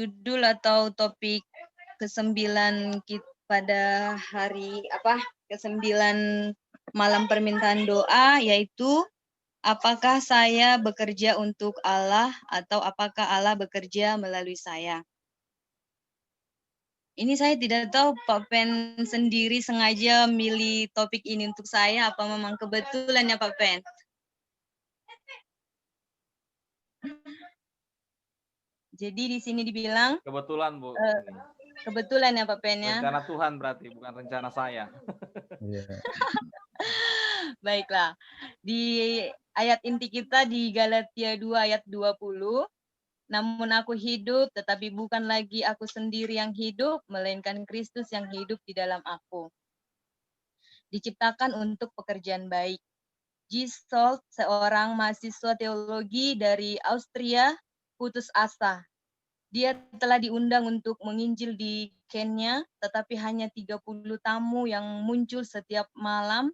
judul atau topik ke-9 pada hari ke-9 malam permintaan doa, yaitu apakah saya bekerja untuk Allah atau apakah Allah bekerja melalui saya. Ini saya tidak tahu Pak Pen sendiri sengaja milih topik ini untuk saya, apa memang kebetulan ya Pak Pen? Jadi di sini dibilang Kebetulan Bu. kebetulan ya Pak Pen ya. Rencana Tuhan berarti, bukan rencana saya. Baiklah. Di ayat inti kita di Galatia 2 ayat 20. Namun aku hidup, tetapi bukan lagi aku sendiri yang hidup, melainkan Kristus yang hidup di dalam aku. Diciptakan untuk pekerjaan baik. Gisold, seorang mahasiswa teologi dari Austria, putus asa. Dia telah diundang untuk menginjil di Kenya, tetapi hanya 30 tamu yang muncul setiap malam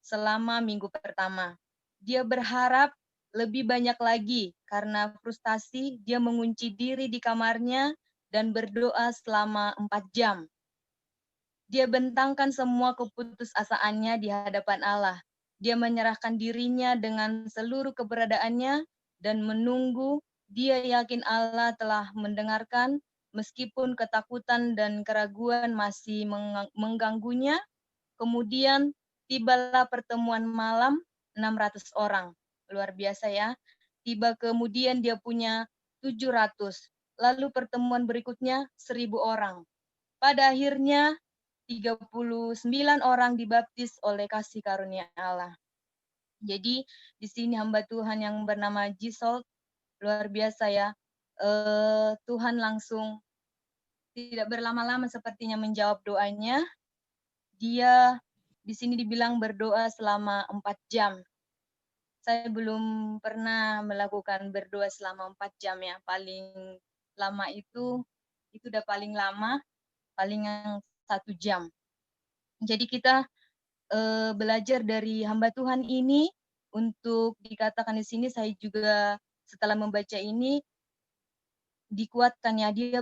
selama minggu pertama. Dia berharap lebih banyak lagi karena frustasi dia mengunci diri di kamarnya dan berdoa selama 4 jam. Dia bentangkan semua keputusasaannya di hadapan Allah. Dia menyerahkan dirinya dengan seluruh keberadaannya dan menunggu. Dia yakin Allah telah mendengarkan meskipun ketakutan dan keraguan masih mengganggunya. Kemudian tibalah pertemuan malam 600 orang. Luar biasa ya. Tiba kemudian dia punya 700. Lalu pertemuan berikutnya 1000 orang. Pada akhirnya 39 orang dibaptis oleh kasih karunia Allah. Jadi di sini hamba Tuhan yang bernama Gisold, luar biasa ya. Tuhan langsung tidak berlama-lama sepertinya menjawab doanya. Dia di sini dibilang berdoa selama 4 jam. Saya belum pernah melakukan berdoa selama 4 jam ya. Paling lama itu udah paling lama, paling yang 1 jam. Jadi kita belajar dari hamba Tuhan ini untuk dikatakan di sini, saya juga setelah membaca ini dikuatkan ya, dia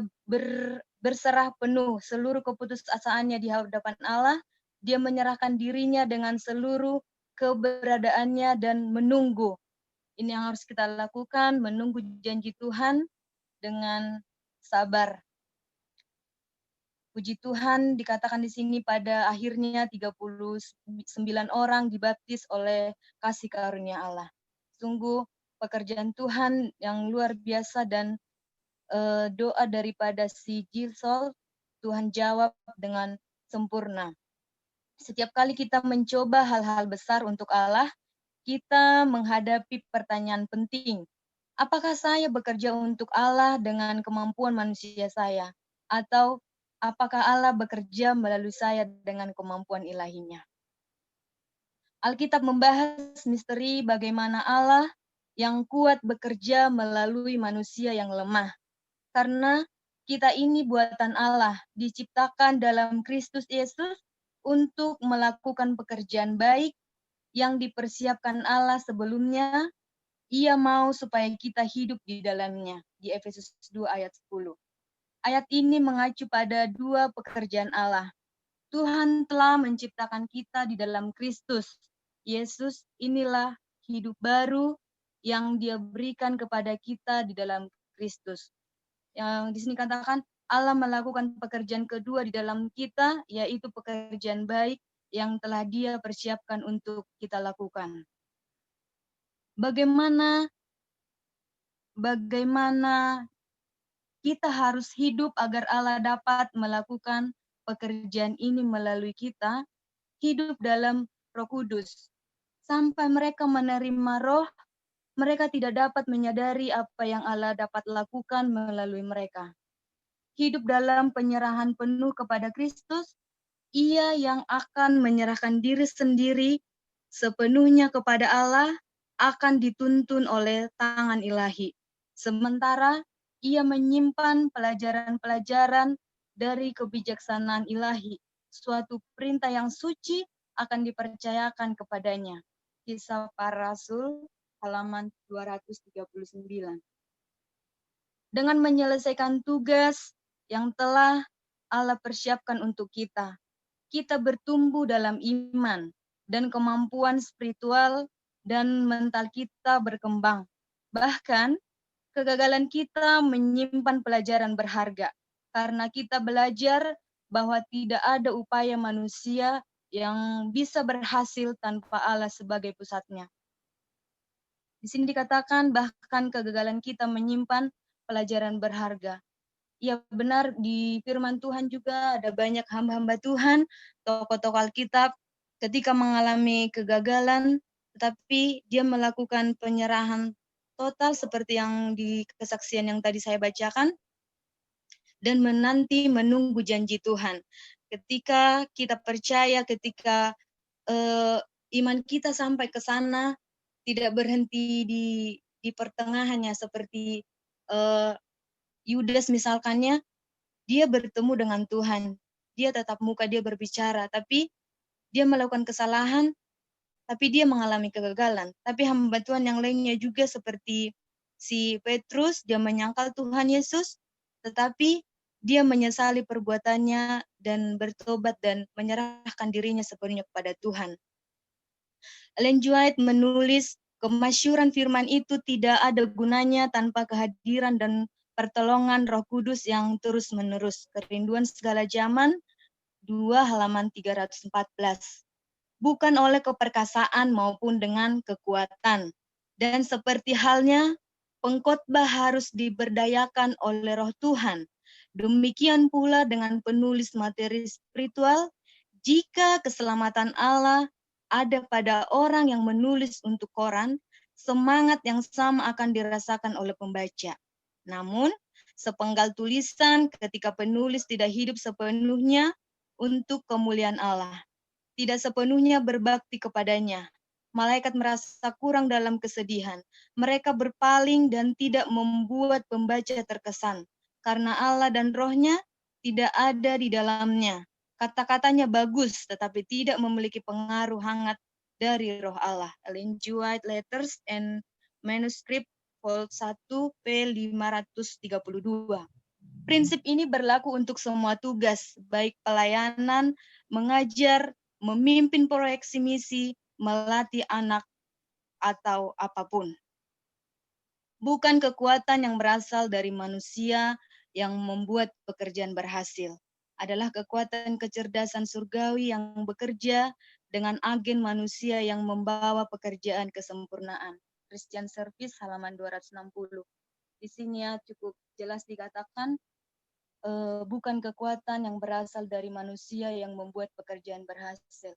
berserah penuh seluruh keputusasaannya di hadapan Allah. Dia menyerahkan dirinya dengan seluruh keberadaannya dan menunggu. Ini yang harus kita lakukan, menunggu janji Tuhan dengan sabar. Puji Tuhan, dikatakan di sini pada akhirnya 39 orang dibaptis oleh kasih karunia Allah. Sungguh pekerjaan Tuhan yang luar biasa, dan doa daripada si Gisold, Tuhan jawab dengan sempurna. Setiap kali kita mencoba hal-hal besar untuk Allah, kita menghadapi pertanyaan penting. Apakah saya bekerja untuk Allah dengan kemampuan manusia saya? Atau apakah Allah bekerja melalui saya dengan kemampuan ilahinya? Alkitab membahas misteri bagaimana Allah yang kuat bekerja melalui manusia yang lemah. Karena kita ini buatan Allah, diciptakan dalam Kristus Yesus untuk melakukan pekerjaan baik yang dipersiapkan Allah sebelumnya. Ia mau supaya kita hidup di dalamnya. Di Efesus 2 ayat 10. Ayat ini mengacu pada 2 pekerjaan Allah. Tuhan telah menciptakan kita di dalam Kristus. Yesus inilah hidup baru yang Dia berikan kepada kita di dalam Kristus. Yang di sini katakan Allah melakukan pekerjaan kedua di dalam kita, yaitu pekerjaan baik yang telah Dia persiapkan untuk kita lakukan. Bagaimana kita harus hidup agar Allah dapat melakukan pekerjaan ini melalui kita? Hidup dalam Roh Kudus. Sampai mereka menerima Roh, mereka tidak dapat menyadari apa yang Allah dapat lakukan melalui mereka. Hidup dalam penyerahan penuh kepada Kristus, Ia yang akan menyerahkan diri sendiri sepenuhnya kepada Allah akan dituntun oleh tangan ilahi. Sementara Ia menyimpan pelajaran-pelajaran dari kebijaksanaan ilahi. Suatu perintah yang suci akan dipercayakan kepadanya. Kisah Para Rasul halaman 239. dengan menyelesaikan tugas yang telah Allah persiapkan untuk kita. Kita bertumbuh dalam iman dan kemampuan spiritual dan mental kita berkembang. Bahkan kegagalan kita menyimpan pelajaran berharga karena kita belajar bahwa tidak ada upaya manusia yang bisa berhasil tanpa Allah sebagai pusatnya. Di sini dikatakan bahkan kegagalan kita menyimpan pelajaran berharga. Ya benar, di firman Tuhan juga ada banyak hamba-hamba Tuhan, tokoh-tokoh Alkitab ketika mengalami kegagalan, tetapi dia melakukan penyerahan total seperti yang di kesaksian yang tadi saya bacakan, dan menunggu janji Tuhan. Ketika kita percaya, ketika iman kita sampai ke sana, tidak berhenti di pertengahannya seperti Yudas misalkannya, dia bertemu dengan Tuhan. Dia tatap muka, dia berbicara, tapi dia melakukan kesalahan, tapi dia mengalami kegagalan. Tapi hamba Tuhan yang lainnya juga seperti si Petrus, dia menyangkal Tuhan Yesus, tetapi dia menyesali perbuatannya dan bertobat dan menyerahkan dirinya sepenuhnya kepada Tuhan. Ellen G. White menulis, kemasyhuran firman itu tidak ada gunanya tanpa kehadiran dan pertolongan Roh Kudus yang terus-menerus. Kerinduan segala zaman, 2 halaman 314. Bukan oleh keperkasaan maupun dengan kekuatan. Dan seperti halnya, pengkhotbah harus diberdayakan oleh Roh Tuhan. Demikian pula dengan penulis materi spiritual, jika keselamatan Allah ada pada orang yang menulis untuk koran, semangat yang sama akan dirasakan oleh pembaca. Namun, sepenggal tulisan ketika penulis tidak hidup sepenuhnya untuk kemuliaan Allah, tidak sepenuhnya berbakti kepadanya. Malaikat merasa kurang dalam kesedihan. Mereka berpaling dan tidak membuat pembaca terkesan, karena Allah dan Roh-Nya tidak ada di dalamnya. Kata-katanya bagus, tetapi tidak memiliki pengaruh hangat dari Roh Allah. Ellen G. White Letters and Manuscript Vol 1 P532. Prinsip ini berlaku untuk semua tugas, baik pelayanan, mengajar, memimpin proyeksi misi, melatih anak, atau apapun. Bukan kekuatan yang berasal dari manusia yang membuat pekerjaan berhasil. Adalah kekuatan kecerdasan surgawi yang bekerja dengan agen manusia yang membawa pekerjaan kesempurnaan. Christian Service halaman 260. Di sini ya cukup jelas dikatakan, bukan kekuatan yang berasal dari manusia yang membuat pekerjaan berhasil.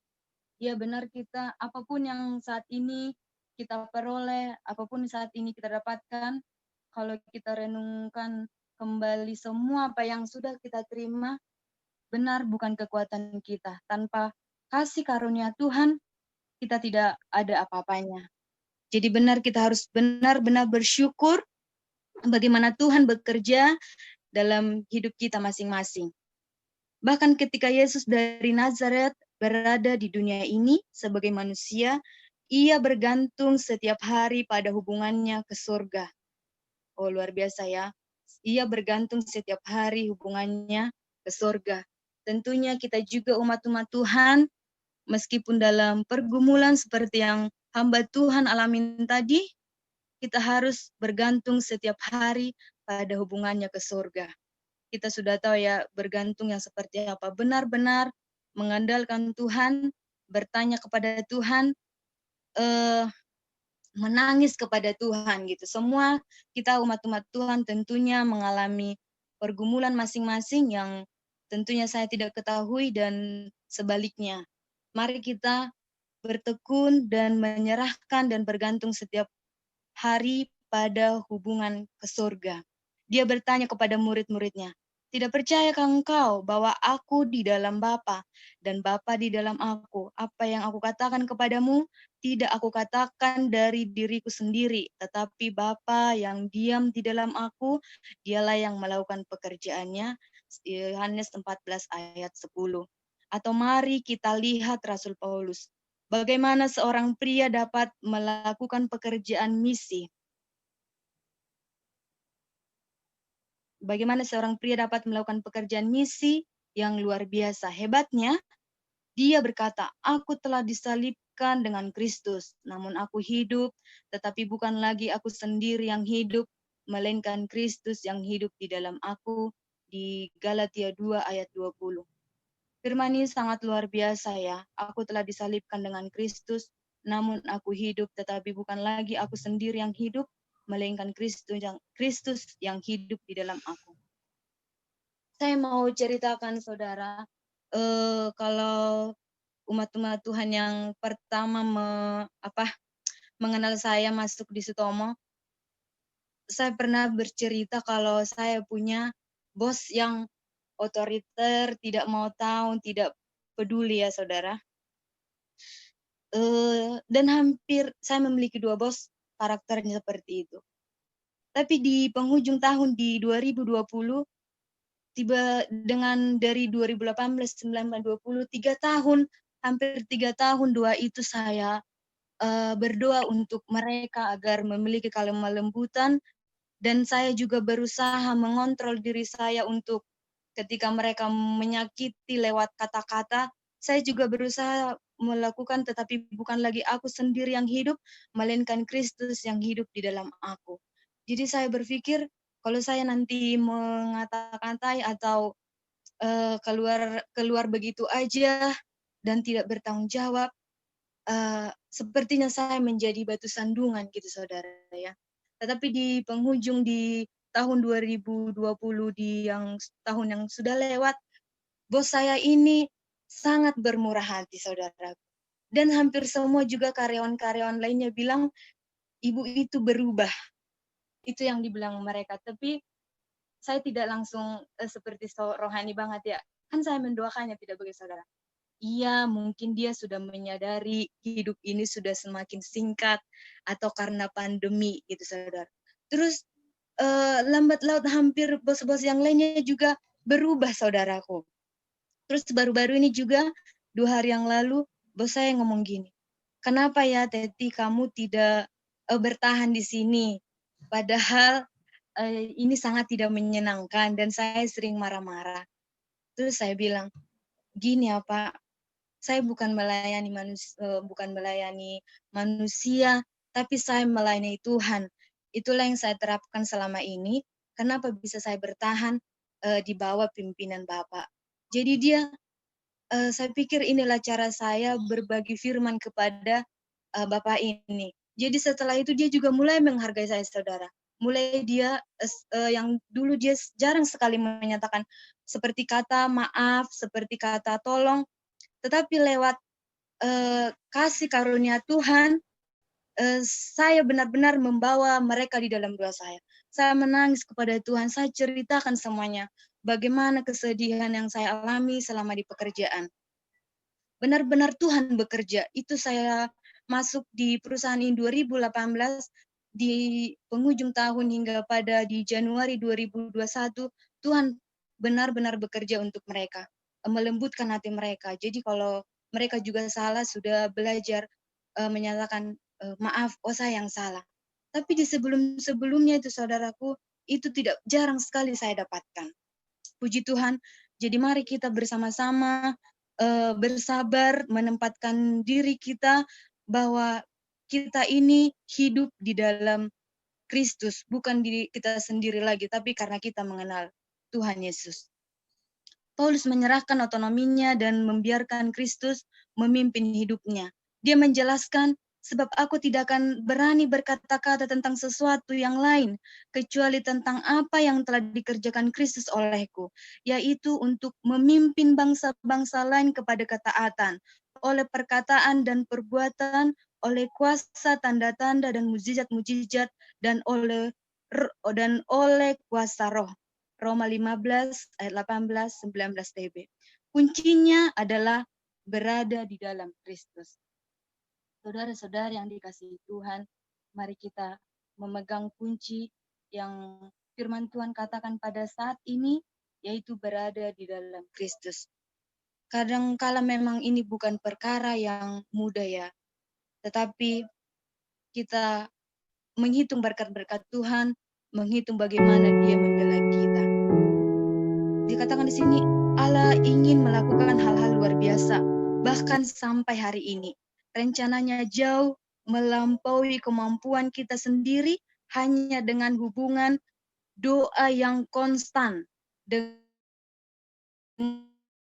Ya benar, kita apapun yang saat ini kita peroleh, apapun saat ini kita dapatkan, kalau kita renungkan kembali semua apa yang sudah kita terima, benar bukan kekuatan kita. Tanpa kasih karunia Tuhan, kita tidak ada apa-apanya. Jadi benar kita harus benar-benar bersyukur bagaimana Tuhan bekerja dalam hidup kita masing-masing. Bahkan ketika Yesus dari Nazaret berada di dunia ini sebagai manusia, ia bergantung setiap hari pada hubungannya ke surga. Oh, luar biasa ya. Ia bergantung setiap hari hubungannya ke surga. Tentunya kita juga umat-umat Tuhan, meskipun dalam pergumulan seperti yang hamba Tuhan alamin tadi, kita harus bergantung setiap hari pada hubungannya ke surga. Kita sudah tahu ya, bergantung yang seperti apa. Benar-benar mengandalkan Tuhan, bertanya kepada Tuhan, menangis kepada Tuhan gitu. Semua kita umat-umat Tuhan tentunya mengalami pergumulan masing-masing yang tentunya saya tidak ketahui dan sebaliknya. Mari kita bertekun dan menyerahkan dan bergantung setiap hari pada hubungan ke surga. Dia bertanya kepada murid-muridnya, tidak percayakah engkau bahwa aku di dalam Bapa dan Bapa di dalam aku? Apa yang aku katakan kepadamu, tidak aku katakan dari diriku sendiri, tetapi Bapa yang diam di dalam aku, dialah yang melakukan pekerjaannya. Yohanes 14 ayat 10. Atau mari kita lihat Rasul Paulus. Bagaimana seorang pria dapat melakukan pekerjaan misi bagaimana seorang pria dapat melakukan pekerjaan misi yang luar biasa. Hebatnya, dia berkata, "Aku telah disalibkan dengan Kristus, namun aku hidup, tetapi bukan lagi aku sendiri yang hidup, melainkan Kristus yang hidup di dalam aku." Di Galatia 2 ayat 20. Firman ini sangat luar biasa ya. Aku telah disalibkan dengan Kristus, namun aku hidup, tetapi bukan lagi aku sendiri yang hidup, melainkan Kristus yang hidup di dalam aku. Saya mau ceritakan saudara, kalau umat-umat Tuhan yang pertama mengenal saya masuk di Sutomo, saya pernah bercerita kalau saya punya bos yang otoriter, tidak mau tahu, tidak peduli ya saudara. Dan hampir saya memiliki 2 bos karakternya seperti itu. Tapi di penghujung tahun di 2020, tiba dengan dari 2018, 19, 20, 3 tahun, hampir 3 tahun doa itu saya berdoa untuk mereka agar memiliki kelemah lembutan, dan saya juga berusaha mengontrol diri saya untuk ketika mereka menyakiti lewat kata-kata, saya juga berusaha melakukan, tetapi bukan lagi aku sendiri yang hidup, melainkan Kristus yang hidup di dalam aku. Jadi saya berpikir kalau saya nanti mengata-katai atau keluar begitu aja dan tidak bertanggung jawab, sepertinya saya menjadi batu sandungan gitu saudara ya. Tetapi di penghujung di tahun 2020, tahun yang sudah lewat, bos saya ini sangat bermurah hati saudara. Dan hampir semua juga karyawan-karyawan lainnya bilang, ibu itu berubah. Itu yang dibilang mereka. Tapi saya tidak langsung seperti rohani banget ya. Kan saya mendoakannya tidak begitu saudara. Iya, mungkin dia sudah menyadari hidup ini sudah semakin singkat atau karena pandemi gitu saudara. Terus lambat laut hampir bos-bos yang lainnya juga berubah saudaraku. Terus baru-baru ini juga 2 hari yang lalu bos saya ngomong gini, "Kenapa ya Teti kamu tidak bertahan di sini? Padahal ini sangat tidak menyenangkan dan saya sering marah-marah." Terus saya bilang, "Gini ya Pak, saya bukan melayani manusia, tapi saya melayani Tuhan. Itulah yang saya terapkan selama ini. Kenapa bisa saya bertahan di bawah pimpinan Bapak?" Jadi saya pikir inilah cara saya berbagi firman kepada Bapak ini. Jadi setelah itu dia juga mulai menghargai saya saudara. Mulai dia yang dulu dia jarang sekali menyatakan seperti kata maaf, seperti kata tolong, tetapi lewat kasih karunia Tuhan, saya benar-benar membawa mereka di dalam doa saya. Saya menangis kepada Tuhan, saya ceritakan semuanya, bagaimana kesedihan yang saya alami selama di pekerjaan. Benar-benar Tuhan bekerja. Itu saya masuk di perusahaan ini 2018, di penghujung tahun hingga pada di Januari 2021, Tuhan benar-benar bekerja untuk mereka, melembutkan hati mereka. Jadi kalau mereka juga salah, sudah belajar menyatakan maaf, oh saya yang salah. Tapi di sebelum-sebelumnya itu saudaraku, itu tidak jarang sekali saya dapatkan. Puji Tuhan. Jadi mari kita bersama-sama bersabar menempatkan diri kita bahwa kita ini hidup di dalam Kristus, bukan diri kita sendiri lagi, tapi karena kita mengenal Tuhan Yesus. Paulus menyerahkan otonominya dan membiarkan Kristus memimpin hidupnya. Dia menjelaskan, sebab aku tidak akan berani berkata-kata tentang sesuatu yang lain, kecuali tentang apa yang telah dikerjakan Kristus olehku, yaitu untuk memimpin bangsa-bangsa lain kepada ketaatan, oleh perkataan dan perbuatan, oleh kuasa tanda-tanda dan mujizat-mujizat, dan oleh kuasa roh. Roma 15 ayat 18 19 TB. Kuncinya adalah berada di dalam Kristus. Saudara-saudara yang dikasihi Tuhan, mari kita memegang kunci yang firman Tuhan katakan pada saat ini, yaitu berada di dalam Kristus. Kadang-kala memang ini bukan perkara yang mudah ya, tetapi kita menghitung berkat-berkat Tuhan, menghitung bagaimana Dia membela kita. Dikatakan di sini, Allah ingin melakukan hal-hal luar biasa, bahkan sampai hari ini. Rencananya jauh melampaui kemampuan kita sendiri hanya dengan hubungan doa yang konstan.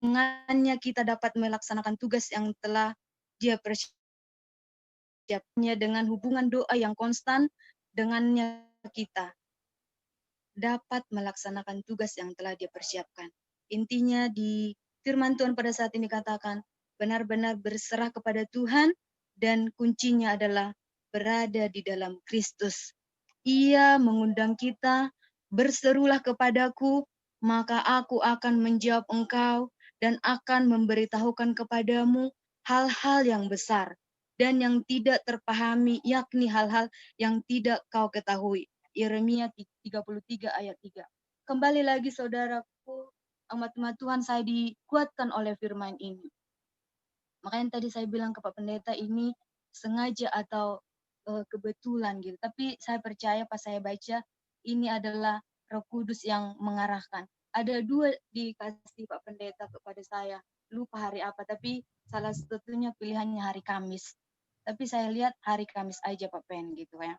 Dengannya kita dapat melaksanakan tugas yang telah Dia persiapkannya dengan hubungan doa yang konstan, dengannya kita dapat melaksanakan tugas yang telah Dia persiapkan. Intinya di firman Tuhan pada saat ini katakan, benar-benar berserah kepada Tuhan dan kuncinya adalah berada di dalam Kristus. Ia mengundang kita, berserulah kepadaku, maka aku akan menjawab engkau dan akan memberitahukan kepadamu hal-hal yang besar dan yang tidak terpahami, yakni hal-hal yang tidak kau ketahui. Yeremia 33 ayat 3. Kembali lagi saudaraku, amat-amat Tuhan, saya dikuatkan oleh firman ini. Makanya tadi saya bilang ke Pak Pendeta ini sengaja atau kebetulan gitu. Tapi saya percaya pas saya baca ini adalah Roh Kudus yang mengarahkan. Ada 2 dikasih Pak Pendeta kepada saya. Lupa hari apa, tapi salah satunya pilihannya hari Kamis. Tapi saya lihat hari Kamis aja Pak Pen gitu ya.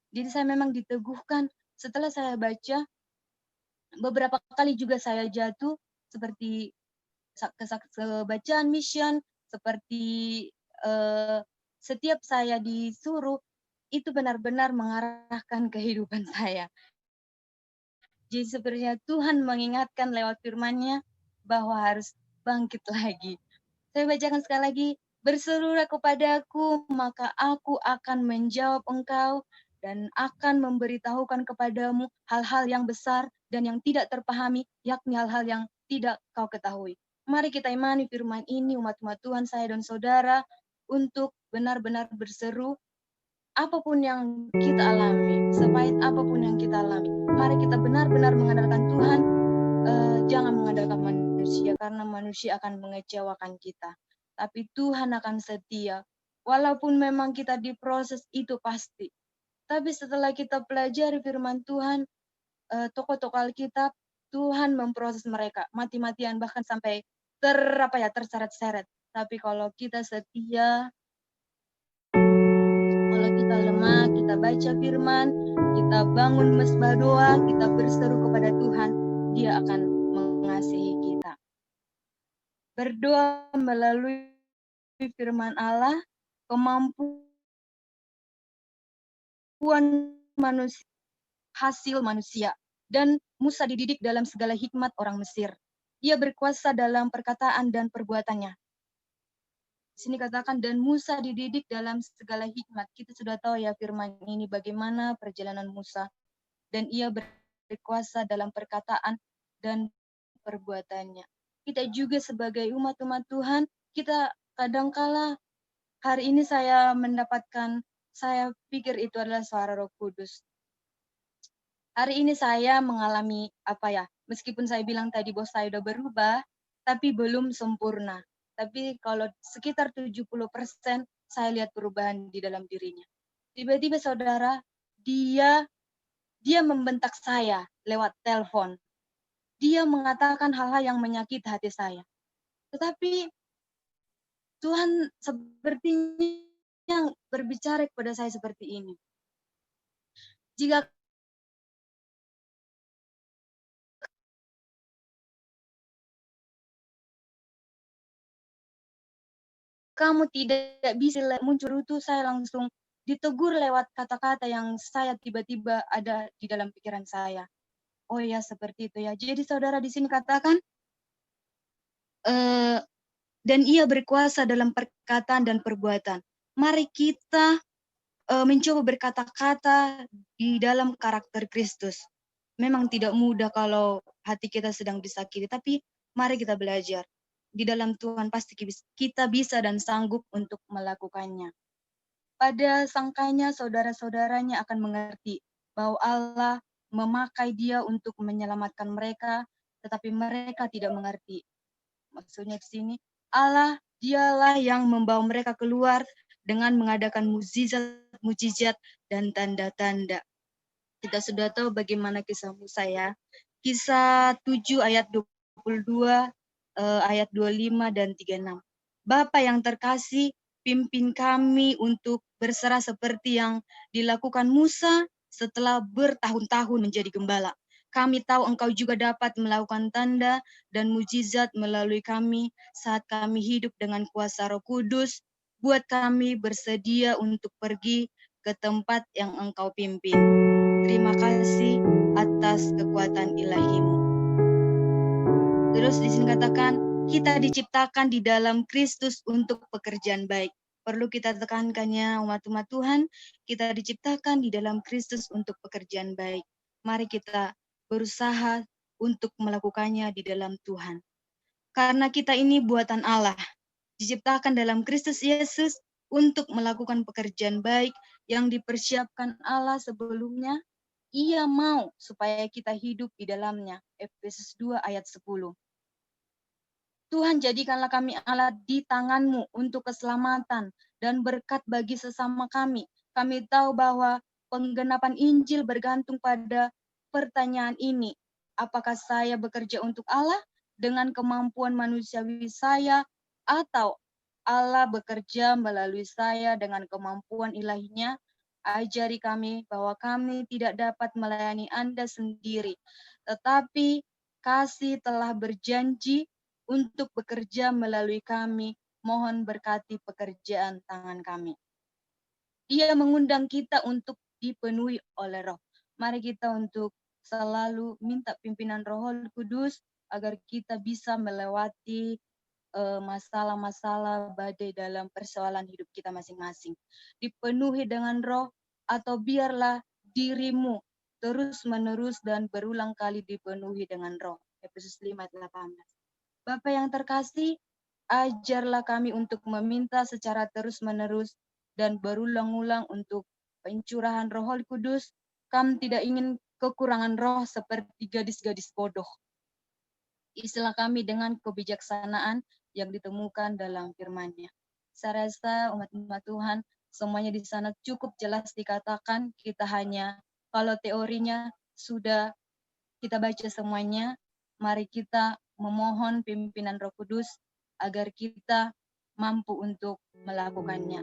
Jadi saya memang diteguhkan setelah saya baca, beberapa kali juga saya jatuh seperti bacaan mission, seperti setiap saya disuruh, itu benar-benar mengarahkan kehidupan saya. Jadi sepertinya Tuhan mengingatkan lewat firman-Nya bahwa harus bangkit lagi. Saya bacakan sekali lagi, berserulah kepadaku, maka aku akan menjawab engkau dan akan memberitahukan kepadamu hal-hal yang besar dan yang tidak terpahami, yakni hal-hal yang tidak kau ketahui. Mari kita imani firman ini, umat-umat Tuhan, saya dan saudara, untuk benar-benar berseru, apapun yang kita alami, sepahit apapun yang kita alami, mari kita benar-benar mengandalkan Tuhan, jangan mengandalkan manusia, karena manusia akan mengecewakan kita. Tapi Tuhan akan setia. Walaupun memang kita diproses, itu pasti. Tapi setelah kita pelajari firman Tuhan, tokoh-tokoh Alkitab, Tuhan memproses mereka mati-matian, bahkan sampai terseret-seret. Tapi kalau kita setia, kalau kita lemah, kita baca firman, kita bangun mesbah doa, kita berseru kepada Tuhan, Dia akan mengasihi kita. Berdoa melalui firman Allah, kemampuan manusia, hasil manusia. Dan Musa dididik dalam segala hikmat orang Mesir. Ia berkuasa dalam perkataan dan perbuatannya. Di sini katakan, dan Musa dididik dalam segala hikmat. Kita sudah tahu ya firman ini bagaimana perjalanan Musa. Dan ia berkuasa dalam perkataan dan perbuatannya. Kita juga sebagai umat-umat Tuhan, kita kadangkala hari ini saya pikir itu adalah suara Roh Kudus. Hari ini saya mengalami meskipun saya bilang tadi bahwa saya sudah berubah, tapi belum sempurna. Tapi kalau sekitar 70% saya lihat perubahan di dalam dirinya. Tiba-tiba saudara, dia membentak saya lewat telepon. Dia mengatakan hal-hal yang menyakiti hati saya. Tetapi Tuhan sepertinya berbicara kepada saya seperti ini. Jika kamu tidak bisa muncul itu, saya langsung ditegur lewat kata-kata yang saya tiba-tiba ada di dalam pikiran saya. Oh ya, seperti itu ya. Jadi saudara di sini katakan, dan ia berkuasa dalam perkataan dan perbuatan. Mari kita mencoba berkata-kata di dalam karakter Kristus. Memang tidak mudah kalau hati kita sedang disakiti, tapi mari kita belajar. Di dalam Tuhan pasti kita bisa dan sanggup untuk melakukannya. Pada sangkanya saudara-saudaranya akan mengerti bahwa Allah memakai dia untuk menyelamatkan mereka, tetapi mereka tidak mengerti. Maksudnya di sini, Allah dialah yang membawa mereka keluar dengan mengadakan mukjizat dan tanda-tanda. Kita sudah tahu bagaimana kisah Musa ya. Kisah 7 ayat 22 ayat 25 dan 36. Bapa yang terkasih, pimpin kami untuk berserah seperti yang dilakukan Musa setelah bertahun-tahun menjadi gembala. Kami tahu Engkau juga dapat melakukan tanda dan mujizat melalui kami saat kami hidup dengan kuasa Roh Kudus. Buat kami bersedia untuk pergi ke tempat yang Engkau pimpin. Terima kasih atas kekuatan ilahi-Mu. Terus di sini katakan, kita diciptakan di dalam Kristus untuk pekerjaan baik. Perlu kita tekankannya umat-umat Tuhan, kita diciptakan di dalam Kristus untuk pekerjaan baik. Mari kita berusaha untuk melakukannya di dalam Tuhan. Karena kita ini buatan Allah, diciptakan dalam Kristus Yesus untuk melakukan pekerjaan baik yang dipersiapkan Allah sebelumnya. Ia mau supaya kita hidup di dalamnya. Efesus 2 ayat 10. Tuhan, jadikanlah kami alat di tangan-Mu untuk keselamatan dan berkat bagi sesama kami. Kami tahu bahwa penggenapan Injil bergantung pada pertanyaan ini. Apakah saya bekerja untuk Allah dengan kemampuan manusiawi saya, atau Allah bekerja melalui saya dengan kemampuan ilahinya? Ajari kami bahwa kami tidak dapat melayani Anda sendiri, tetapi kasih telah berjanji untuk bekerja melalui kami. Mohon berkati pekerjaan tangan kami. Dia mengundang kita untuk dipenuhi oleh Roh. Mari kita untuk selalu minta pimpinan Roh Kudus agar kita bisa melewati masalah-masalah badai dalam persoalan hidup kita masing-masing. Dipenuhi dengan Roh, atau biarlah dirimu terus-menerus dan berulang kali dipenuhi dengan Roh. Efesus 5 ayat 18. Bapa yang terkasih, ajarlah kami untuk meminta secara terus-menerus dan berulang-ulang untuk pencurahan Roh Kudus. Kami tidak ingin kekurangan roh seperti gadis-gadis bodoh. Istilah kami dengan kebijaksanaan yang ditemukan dalam firman-Nya. Saya rasa umat-umat Tuhan semuanya di sana cukup jelas dikatakan. Kita hanya, kalau teorinya sudah kita baca semuanya, mari kita memohon pimpinan Roh Kudus agar kita mampu untuk melakukannya.